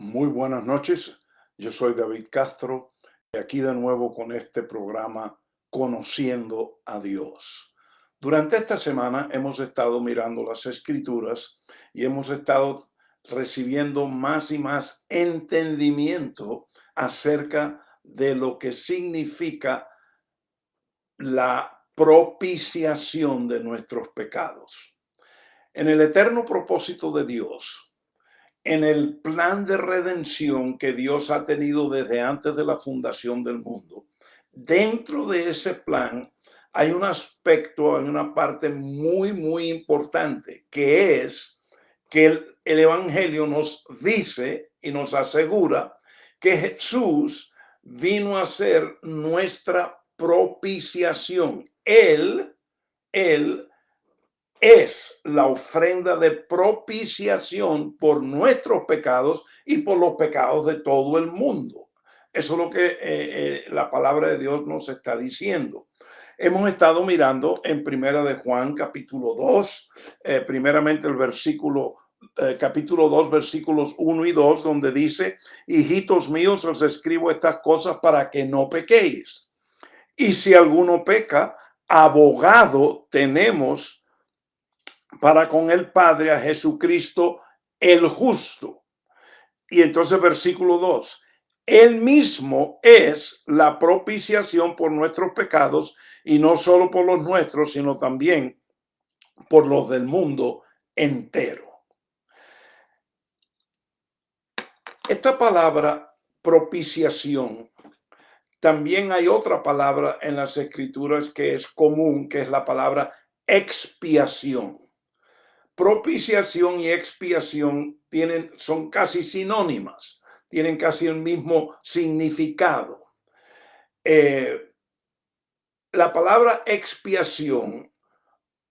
Muy buenas noches, yo soy David Castro y aquí de nuevo con este programa Conociendo a Dios. Durante esta semana hemos estado mirando las Escrituras y hemos estado recibiendo más y más entendimiento acerca de lo que significa la propiciación de nuestros pecados. En el eterno propósito de Dios, en el plan de redención que Dios ha tenido desde antes de la fundación del mundo, dentro de ese plan hay un aspecto, hay una parte muy importante, que es que el Evangelio nos dice y nos asegura que Jesús vino a ser nuestra propiciación. Él es la ofrenda de propiciación por nuestros pecados y por los pecados de todo el mundo. Eso es lo que la palabra de Dios nos está diciendo. Hemos estado mirando en Primera de Juan, capítulo 2, primeramente el capítulo 2, versículos 1 y 2, donde dice: hijitos míos, os escribo estas cosas para que no pequéis. Y si alguno peca, abogado tenemos para con el Padre, a Jesucristo el justo. Y entonces versículo 2, Él mismo es la propiciación por nuestros pecados, y no solo por los nuestros, sino también por los del mundo entero. Esta palabra propiciación, también hay otra palabra en las Escrituras que es común, que es la palabra expiación. Propiciación y expiación son casi sinónimas, tienen casi el mismo significado. La palabra expiación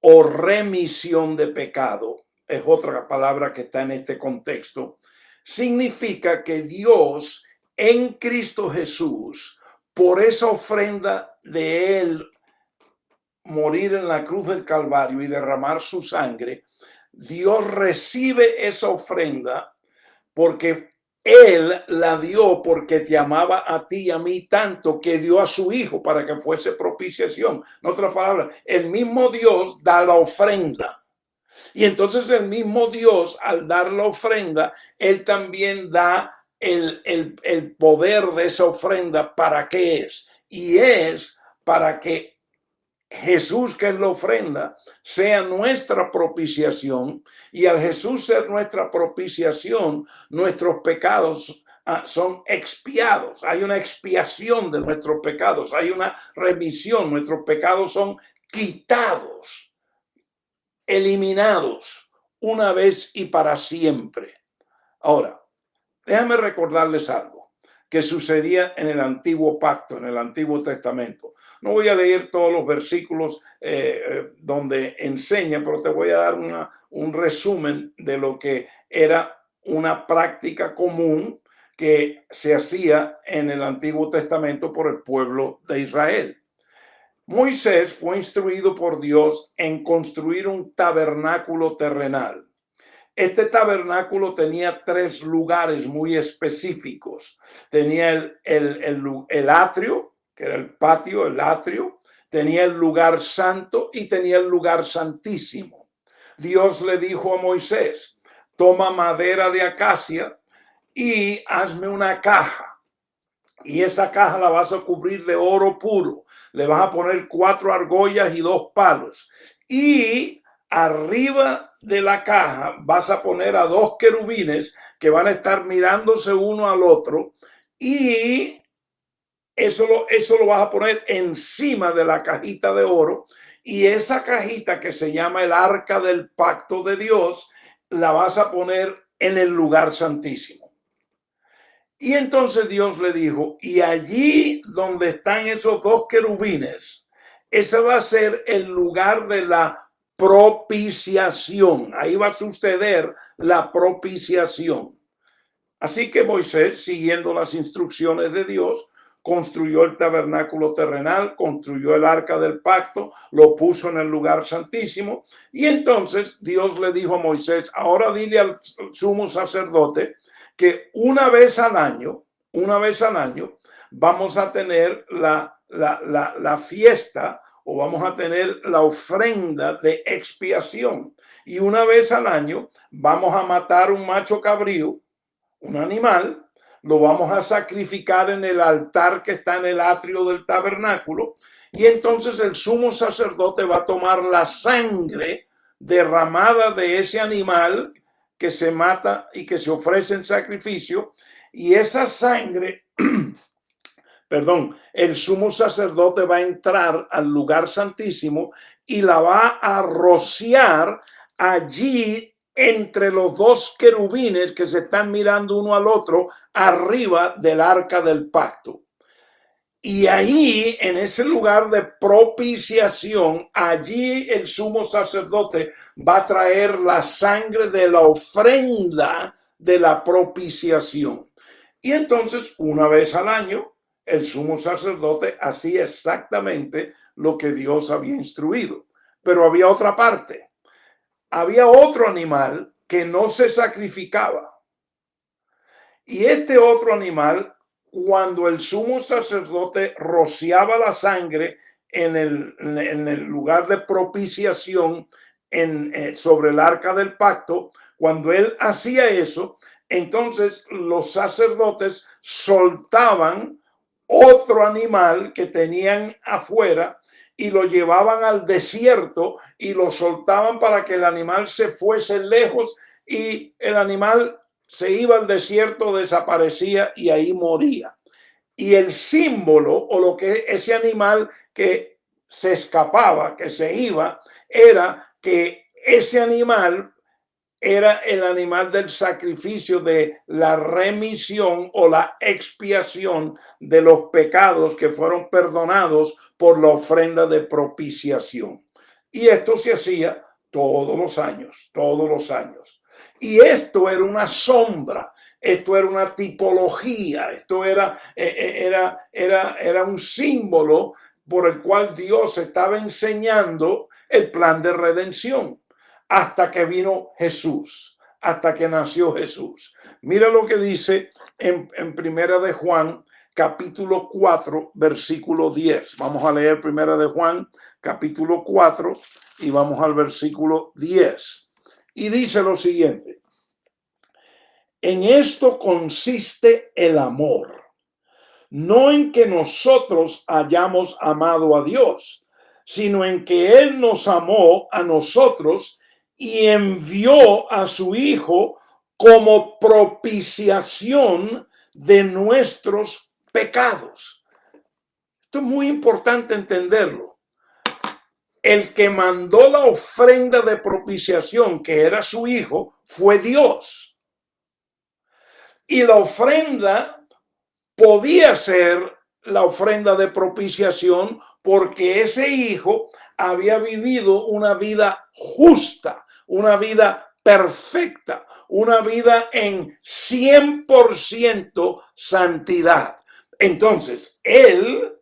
o remisión de pecado es otra palabra que está en este contexto. Significa que Dios en Cristo Jesús, por esa ofrenda de Él morir en la cruz del Calvario y derramar su sangre, Dios recibe esa ofrenda porque Él la dio porque te amaba a ti y a mí tanto que dio a su Hijo para que fuese propiciación. En otras palabras, el mismo Dios da la ofrenda. Y entonces el mismo Dios, al dar la ofrenda, Él también da el poder de esa ofrenda. ¿Para qué es? Y es para que Jesús, que es la ofrenda, sea nuestra propiciación, y al Jesús ser nuestra propiciación, nuestros pecados son expiados. Hay una expiación de nuestros pecados, hay una remisión, nuestros pecados son quitados, eliminados una vez y para siempre. Ahora, déjame recordarles algo que sucedía en el antiguo pacto, en el Antiguo Testamento. No voy a leer todos los versículos donde enseña, pero te voy a dar un resumen de lo que era una práctica común que se hacía en el Antiguo Testamento por el pueblo de Israel. Moisés fue instruido por Dios en construir un tabernáculo terrenal. Este tabernáculo tenía 3 lugares muy específicos. Tenía el atrio, que era el patio, el atrio. Tenía el lugar santo y tenía el lugar santísimo. Dios le dijo a Moisés: toma madera de acacia y hazme una caja. Y esa caja la vas a cubrir de oro puro. Le vas a poner 4 argollas y 2 palos. Y arriba de la caja vas a poner a 2 querubines que van a estar mirándose uno al otro, y eso lo vas a poner encima de la cajita de oro, y esa cajita, que se llama el arca del pacto de Dios, la vas a poner en el lugar santísimo. Y entonces Dios le dijo: y allí donde están esos 2 querubines, ese va a ser el lugar de la propiciación. Ahí va a suceder la propiciación. Así que Moisés, siguiendo las instrucciones de Dios, construyó el tabernáculo terrenal, construyó el arca del pacto, lo puso en el lugar santísimo. Y entonces Dios le dijo a Moisés: ahora dile al sumo sacerdote que una vez al año, vamos a tener la fiesta, o vamos a tener la ofrenda de expiación. Y una vez al año vamos a matar un macho cabrío, un animal, lo vamos a sacrificar en el altar que está en el atrio del tabernáculo, y entonces el sumo sacerdote va a tomar la sangre derramada de ese animal que se mata y que se ofrece en sacrificio, y esa sangre el sumo sacerdote va a entrar al lugar santísimo y la va a rociar allí entre los dos querubines que se están mirando uno al otro arriba del arca del pacto. Y ahí, en ese lugar de propiciación, allí el sumo sacerdote va a traer la sangre de la ofrenda de la propiciación. Y entonces, una vez al año, el sumo sacerdote hacía exactamente lo que Dios había instruido. Pero había otra parte. Había otro animal que no se sacrificaba. Y este otro animal, cuando el sumo sacerdote rociaba la sangre en el lugar de propiciación sobre el arca del pacto, cuando él hacía eso, entonces los sacerdotes soltaban otro animal que tenían afuera y lo llevaban al desierto y lo soltaban para que el animal se fuese lejos, y el animal se iba al desierto, desaparecía y ahí moría. Y el símbolo, o lo que ese animal que se escapaba, que se iba, era que ese animal era el animal del sacrificio, de la remisión o la expiación de los pecados que fueron perdonados por la ofrenda de propiciación. Y esto se hacía todos los años. Y esto era una sombra, esto era una tipología, esto era un símbolo por el cual Dios estaba enseñando el plan de redención, hasta que vino Jesús, hasta que nació Jesús. Mira lo que dice en Primera de Juan, capítulo 4, versículo 10. Vamos a leer Primera de Juan, capítulo 4, y vamos al versículo 10. Y dice lo siguiente: en esto consiste el amor, no en que nosotros hayamos amado a Dios, sino en que Él nos amó a nosotros y envió a su Hijo como propiciación de nuestros pecados. Esto es muy importante entenderlo. El que mandó la ofrenda de propiciación, que era su Hijo, fue Dios. Y la ofrenda podía ser la ofrenda de propiciación porque ese Hijo había vivido una vida justa, una vida perfecta, una vida en 100% santidad. Entonces, Él,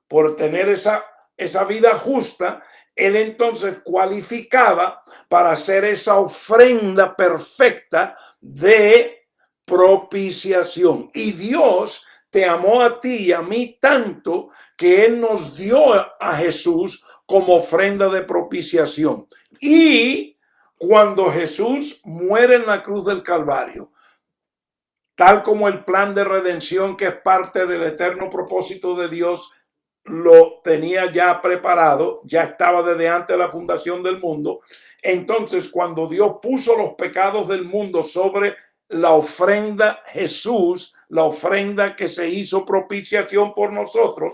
por tener esa vida justa, Él entonces cualificaba para hacer esa ofrenda perfecta de propiciación. Y Dios te amó a ti y a mí tanto que Él nos dio a Jesús como ofrenda de propiciación. Y cuando Jesús muere en la cruz del Calvario, tal como el plan de redención, que es parte del eterno propósito de Dios, lo tenía ya preparado, ya estaba desde antes de la fundación del mundo. Entonces, cuando Dios puso los pecados del mundo sobre la ofrenda Jesús, la ofrenda que se hizo propiciación por nosotros,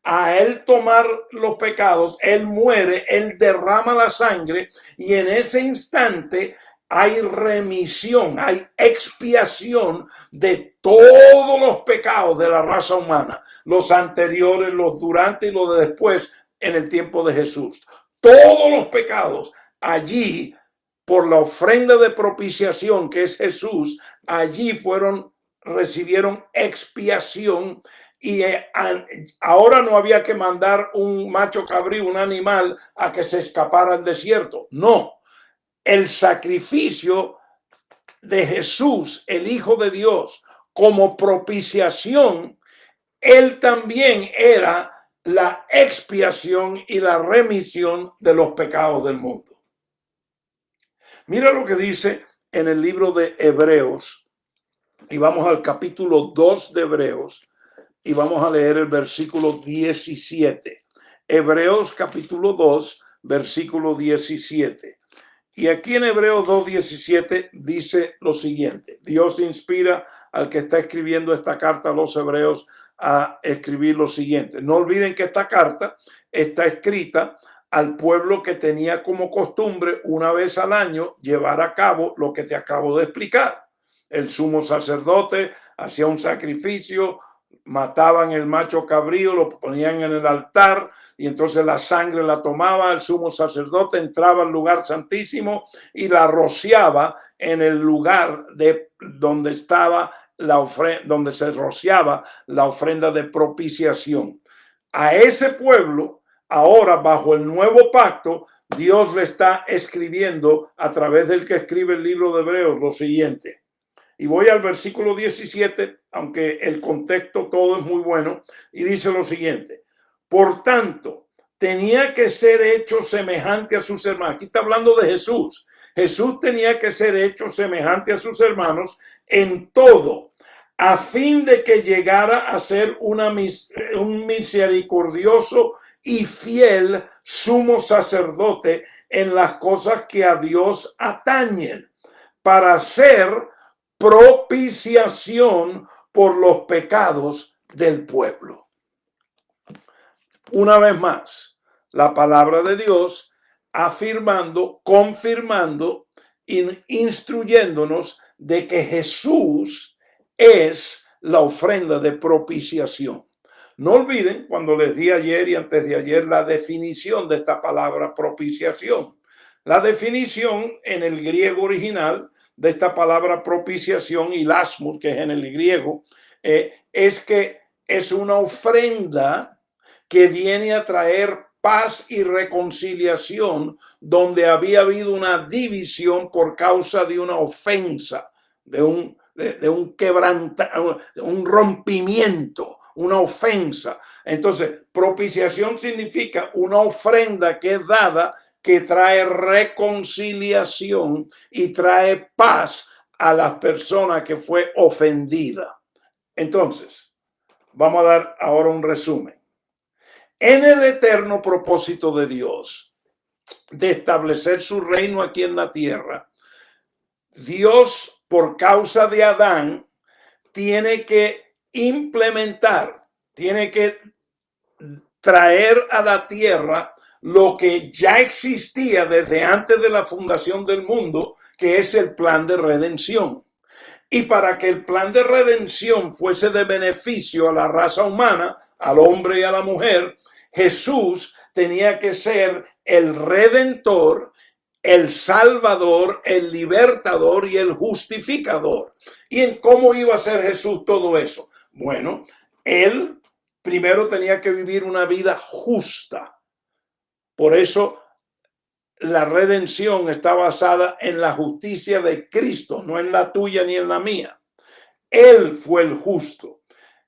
a Él tomar los pecados, Él muere, Él derrama la sangre, y en ese instante hay remisión, hay expiación de todos los pecados de la raza humana, los anteriores, los durante y los de después, en el tiempo de Jesús. Todos los pecados allí, por la ofrenda de propiciación que es Jesús, allí recibieron expiación. Y ahora no había que mandar un macho cabrío, un animal, a que se escapara al desierto. No. El sacrificio de Jesús, el Hijo de Dios, como propiciación, él también era la expiación y la remisión de los pecados del mundo. Mira lo que dice en el libro de Hebreos, y vamos al capítulo 2 de Hebreos, y vamos a leer el versículo 17. Hebreos capítulo 2, versículo 17. Y aquí en Hebreos 2:17 dice lo siguiente: Dios inspira al que está escribiendo esta carta a los hebreos a escribir lo siguiente. No olviden que esta carta está escrita al pueblo que tenía como costumbre una vez al año llevar a cabo lo que te acabo de explicar. El sumo sacerdote hacía un sacrificio, mataban el macho cabrío, lo ponían en el altar, y entonces la sangre la tomaba el sumo sacerdote, entraba al lugar santísimo y la rociaba en el lugar de donde estaba la ofrenda, donde se rociaba la ofrenda de propiciación. A ese pueblo, ahora bajo el nuevo pacto, Dios le está escribiendo a través del que escribe el libro de Hebreos lo siguiente. Y voy al versículo 17, aunque el contexto todo es muy bueno, y dice lo siguiente: por tanto, tenía que ser hecho semejante a sus hermanos. Aquí está hablando de Jesús. Jesús tenía que ser hecho semejante a sus hermanos en todo, a fin de que llegara a ser un misericordioso y fiel sumo sacerdote en las cosas que a Dios atañen, para ser propiciación por los pecados del pueblo. Una vez más, la palabra de Dios afirmando, confirmando, instruyéndonos de que Jesús es la ofrenda de propiciación. No olviden, cuando les di ayer y antes de ayer, la definición de esta palabra propiciación. La definición en el griego original de esta palabra propiciación, y lasmus, que es en el griego, es que es una ofrenda que viene a traer paz y reconciliación donde había habido una división por causa de una ofensa, de un quebrantamiento, un rompimiento, una ofensa. Entonces, propiciación significa una ofrenda que es dada, que trae reconciliación y trae paz a las personas que fue ofendida. Entonces, vamos a dar ahora un resumen. En el eterno propósito de Dios de establecer su reino aquí en la tierra, Dios, por causa de Adán, tiene que implementar, tiene que traer a la tierra lo que ya existía desde antes de la fundación del mundo, que es el plan de redención. Y para que el plan de redención fuese de beneficio a la raza humana, al hombre y a la mujer, Jesús tenía que ser el redentor, el salvador, el libertador y el justificador. ¿Y en cómo iba a ser Jesús todo eso? Bueno, él primero tenía que vivir una vida justa. Por eso la redención está basada en la justicia de Cristo, no en la tuya ni en la mía. Él fue el justo.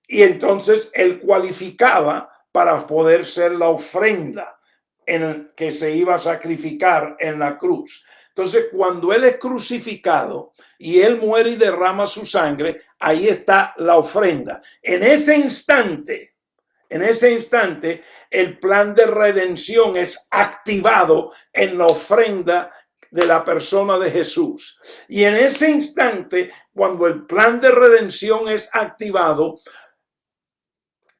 Y entonces él cualificaba para poder ser la ofrenda en que se iba a sacrificar en la cruz. Entonces, cuando él es crucificado y él muere y derrama su sangre, ahí está la ofrenda. En ese instante, el plan de redención es activado en la ofrenda de la persona de Jesús. Y en ese instante, cuando el plan de redención es activado,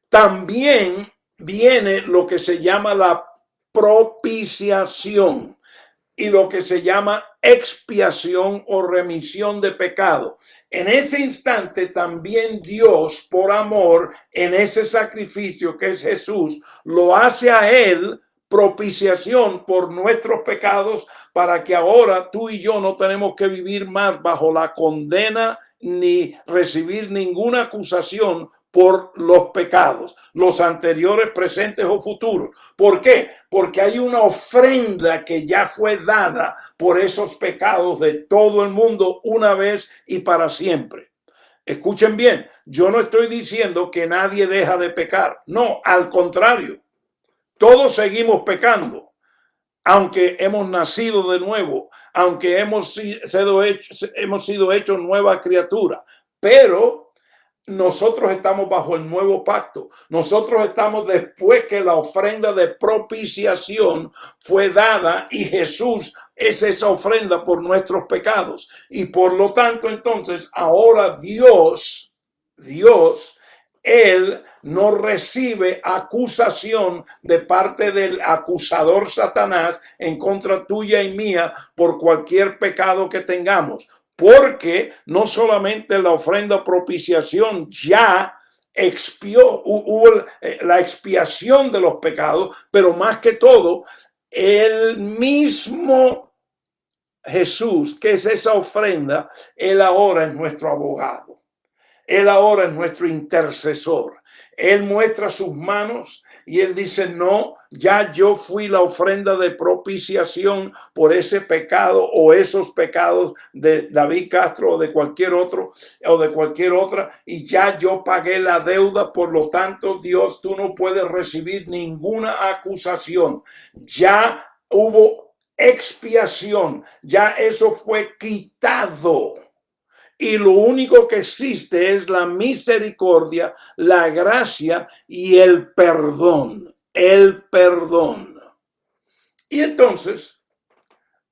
también viene lo que se llama la propiciación y lo que se llama expiación o remisión de pecado. En ese instante también Dios, por amor, en ese sacrificio que es Jesús, lo hace a él propiciación por nuestros pecados, para que ahora tú y yo no tenemos que vivir más bajo la condena ni recibir ninguna acusación por los pecados, los anteriores, presentes o futuros. ¿Por qué? Porque hay una ofrenda que ya fue dada por esos pecados de todo el mundo una vez y para siempre. Escuchen bien, yo no estoy diciendo que nadie deja de pecar. No, al contrario, todos seguimos pecando. Aunque hemos nacido de nuevo, aunque hemos sido hechos nueva criatura, pero nosotros estamos bajo el nuevo pacto. Nosotros estamos después que la ofrenda de propiciación fue dada y Jesús es esa ofrenda por nuestros pecados. Y por lo tanto, entonces, ahora Dios, Él no recibe acusación de parte del acusador Satanás en contra tuya y mía por cualquier pecado que tengamos. Porque no solamente la ofrenda propiciación ya expió, hubo la expiación de los pecados, pero más que todo, el mismo Jesús, que es esa ofrenda, Él ahora es nuestro abogado. Él ahora es nuestro intercesor. Él muestra sus manos y él dice, no, ya yo fui la ofrenda de propiciación por ese pecado o esos pecados de David Castro o de cualquier otro o de cualquier otra, y ya yo pagué la deuda. Por lo tanto, Dios, tú no puedes recibir ninguna acusación. Ya hubo expiación, ya eso fue quitado. Y lo único que existe es la misericordia, la gracia y el perdón. El perdón. Y entonces,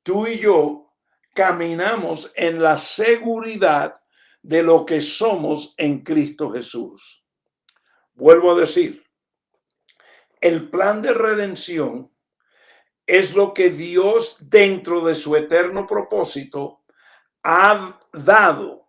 tú y yo caminamos en la seguridad de lo que somos en Cristo Jesús. Vuelvo a decir, el plan de redención es lo que Dios, dentro de su eterno propósito, ha dado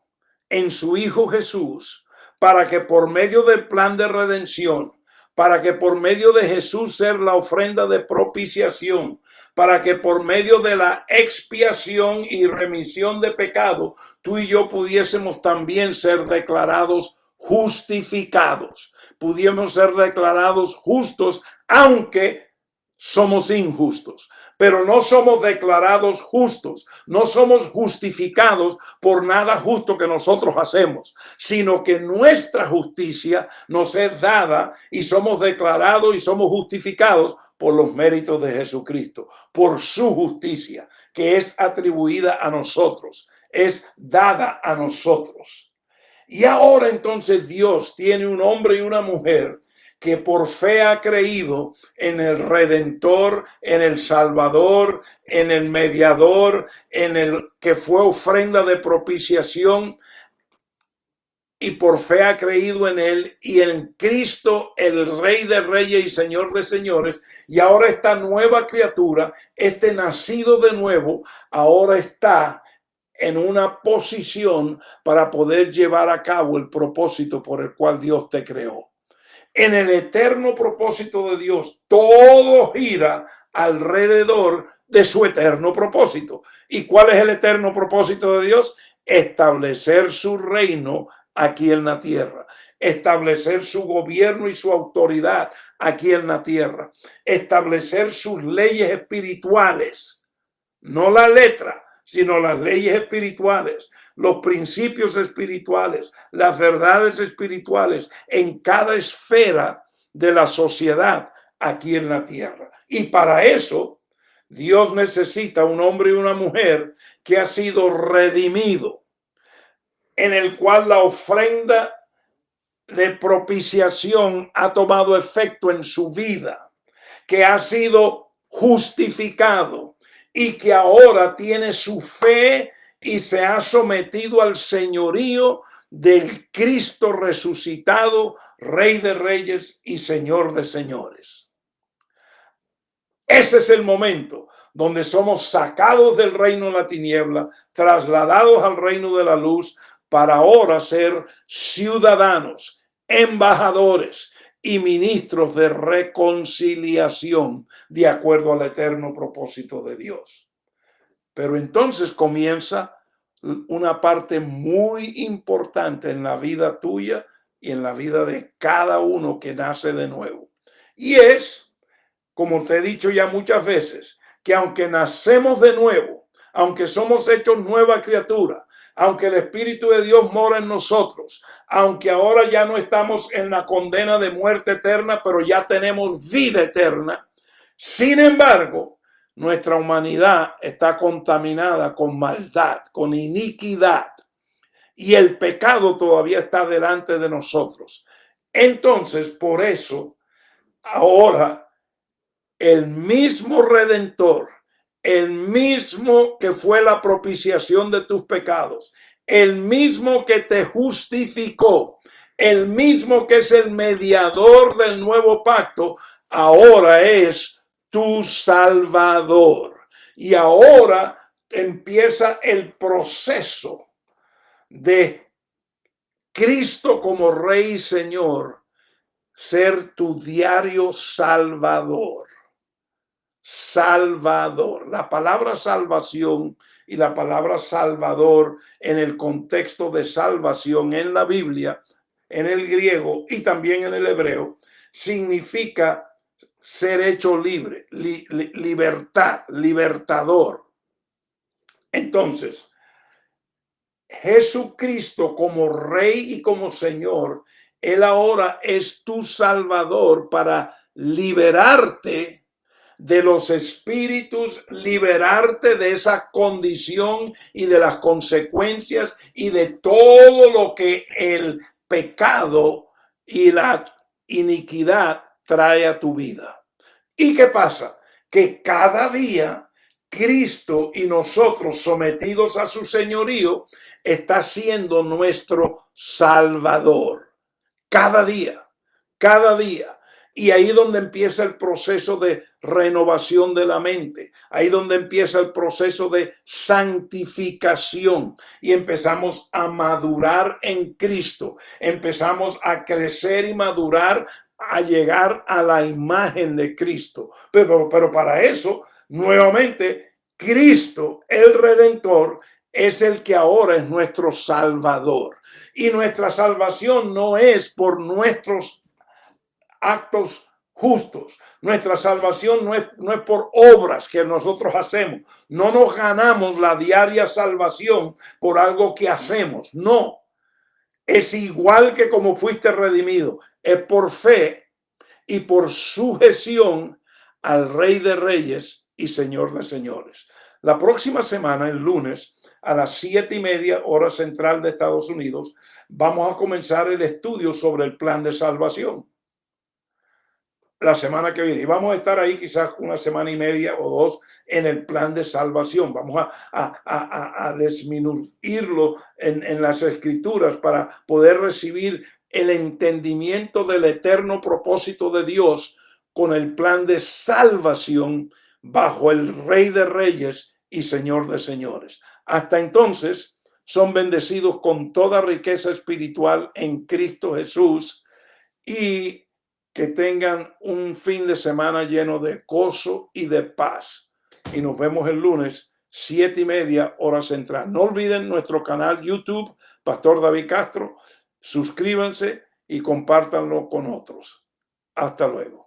en su Hijo Jesús, para que por medio del plan de redención, para que por medio de Jesús ser la ofrenda de propiciación, para que por medio de la expiación y remisión de pecado, tú y yo pudiésemos también ser declarados justificados, pudiésemos ser declarados justos, aunque somos injustos. Pero no somos declarados justos, no somos justificados por nada justo que nosotros hacemos, sino que nuestra justicia nos es dada y somos declarados y somos justificados por los méritos de Jesucristo, por su justicia, que es atribuida a nosotros, es dada a nosotros. Y ahora entonces Dios tiene un hombre y una mujer que por fe ha creído en el Redentor, en el Salvador, en el Mediador, en el que fue ofrenda de propiciación, y por fe ha creído en él y en Cristo, el Rey de Reyes y Señor de Señores. Y ahora esta nueva criatura, este nacido de nuevo, ahora está en una posición para poder llevar a cabo el propósito por el cual Dios te creó. En el eterno propósito de Dios, todo gira alrededor de su eterno propósito. ¿Y cuál es el eterno propósito de Dios? Establecer su reino aquí en la tierra, establecer su gobierno y su autoridad aquí en la tierra, establecer sus leyes espirituales, no la letra, sino las leyes espirituales, los principios espirituales, las verdades espirituales en cada esfera de la sociedad aquí en la tierra. Y para eso, Dios necesita un hombre y una mujer que ha sido redimido, en el cual la ofrenda de propiciación ha tomado efecto en su vida, que ha sido justificado y que ahora tiene su fe y se ha sometido al señorío del Cristo resucitado, Rey de Reyes y Señor de Señores. Ese es el momento donde somos sacados del reino de la tiniebla, trasladados al reino de la luz, para ahora ser ciudadanos, embajadores y ministros de reconciliación de acuerdo al eterno propósito de Dios. Pero entonces comienza una parte muy importante en la vida tuya y en la vida de cada uno que nace de nuevo. Y es, como te he dicho ya muchas veces, que aunque nacemos de nuevo, aunque somos hechos nueva criatura, aunque el Espíritu de Dios mora en nosotros, aunque ahora ya no estamos en la condena de muerte eterna, pero ya tenemos vida eterna, sin embargo, nuestra humanidad está contaminada con maldad, con iniquidad, y el pecado todavía está delante de nosotros. Entonces, por eso, ahora el mismo Redentor, el mismo que fue la propiciación de tus pecados, el mismo que te justificó, el mismo que es el mediador del nuevo pacto, ahora es tu Salvador. Y ahora empieza el proceso de Cristo como Rey y Señor, ser tu diario Salvador. Salvador. La palabra salvación y la palabra Salvador en el contexto de salvación en la Biblia, en el griego y también en el hebreo, significa ser hecho libre, libertad, libertador. Entonces, Jesucristo como Rey y como Señor, Él ahora es tu Salvador para liberarte de los espíritus, liberarte de esa condición y de las consecuencias y de todo lo que el pecado y la iniquidad trae a tu vida. ¿Y qué pasa? Que cada día Cristo y nosotros sometidos a su señorío está siendo nuestro Salvador. Cada día, cada día. Y ahí donde empieza el proceso de renovación de la mente, ahí donde empieza el proceso de santificación y empezamos a madurar en Cristo, empezamos a crecer y madurar, a llegar a la imagen de Cristo. Pero para eso, nuevamente, Cristo, el Redentor, es el que ahora es nuestro Salvador. Y nuestra salvación no es por nuestros actos justos. Nuestra salvación no es por obras que nosotros hacemos. No nos ganamos la diaria salvación por algo que hacemos. No. Es igual que como fuiste redimido. Es por fe y por sujeción al Rey de Reyes y Señor de Señores. La próxima semana, el lunes, a las 7:30 hora central de Estados Unidos, vamos a comenzar el estudio sobre el plan de salvación. La semana que viene. Y vamos a estar ahí quizás una semana y media o dos en el plan de salvación. Vamos a disminuirlo en las escrituras para poder recibir el entendimiento del eterno propósito de Dios con el plan de salvación bajo el Rey de Reyes y Señor de Señores. Hasta entonces, son bendecidos con toda riqueza espiritual en Cristo Jesús y que tengan un fin de semana lleno de gozo y de paz. Y nos vemos el lunes, 7:30 hora central. No olviden nuestro canal YouTube, Pastor David Castro. Suscríbanse y compártanlo con otros. Hasta luego.